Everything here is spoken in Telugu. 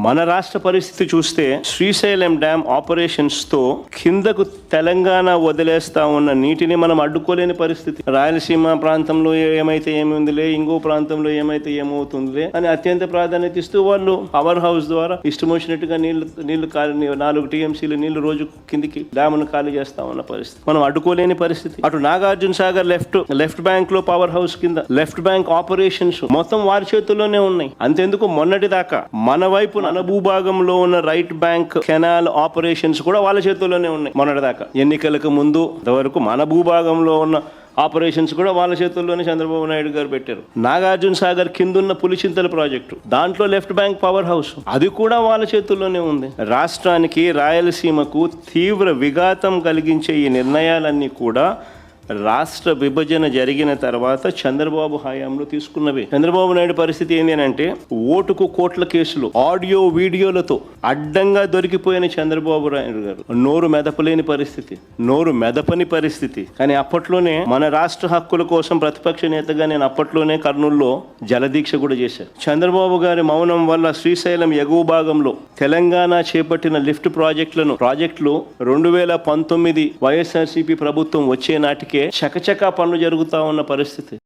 మన రాష్ట్ర పరిస్థితి చూస్తే శ్రీశైలం డ్యామ్ ఆపరేషన్స్ తో కిందకు తెలంగాణ వదిలేస్తా ఉన్న నీటిని మనం అడ్డుకోలేని పరిస్థితి. రాయలసీమ ప్రాంతంలో ఏమైతే ఏముందిలే, ఇంకో ప్రాంతంలో ఏమైతే ఏమవుతుందిలే అని అత్యంత ప్రాధాన్యత ఇస్తూ వాళ్ళు పవర్ హౌస్ ద్వారా ఇష్టం వచ్చినట్టుగా నీళ్లు 4 టీఎంసీలు నీళ్లు రోజు కిందికి డ్యామ్ను ఖాళీ చేస్తా ఉన్న పరిస్థితి. మనం అడ్డుకోలేని పరిస్థితి. అటు నాగార్జున సాగర్ లెఫ్ట్ బ్యాంక్ లో పవర్ హౌస్ కింద లెఫ్ట్ బ్యాంక్ ఆపరేషన్స్ మొత్తం వారి చేతుల్లోనే ఉన్నాయి. అంతెందుకు మొన్నటి దాకా మన వైపు మన భూభాగంలో ఉన్న రైట్ బ్యాంక్ కెనాల్ ఆపరేషన్స్ కూడా వాళ్ళ చేతుల్లోనే ఉన్నాయి. మొన్నటి దాకా ఎన్నికలకు ముందు వరకు మన భూభాగంలో ఉన్న ఆపరేషన్స్ కూడా వాళ్ళ చేతుల్లోనే చంద్రబాబు నాయుడు గారు పెట్టారు. నాగార్జున సాగర్ కిందున్న పులిచింతల ప్రాజెక్టు, దాంట్లో లెఫ్ట్ బ్యాంక్ పవర్ హౌస్, అది కూడా వాళ్ళ చేతుల్లోనే ఉంది. రాష్ట్రానికి, రాయలసీమకు తీవ్ర విఘాతం కలిగించే ఈ నిర్ణయాలన్నీ కూడా రాష్ట్ర విభజన జరిగిన తర్వాత చంద్రబాబు హయాంలో తీసుకున్నవి. చంద్రబాబు నాయుడు పరిస్థితి ఏంటి అంటే, ఓటుకు కోట్ల కేసులు ఆడియో వీడియోలతో అడ్డంగా దొరికిపోయిన చంద్రబాబు నాయుడు గారు నోరు మెదపని పరిస్థితి. కానీ అప్పట్లోనే మన రాష్ట్ర హక్కుల కోసం ప్రతిపక్ష నేతగా నేను అప్పట్లోనే కర్నూలులో జలదీక్ష కూడా చేశాను. చంద్రబాబు గారి మౌనం వల్ల శ్రీశైలం ఎగువ భాగంలో తెలంగాణ చేపట్టిన లిఫ్ట్ ప్రాజెక్టులు 2019 వైఎస్ఆర్సీపీ ప్రభుత్వం వచ్చే నాటికి చకచకా పనులు జరుగుతా ఉన్న పరిస్థితి.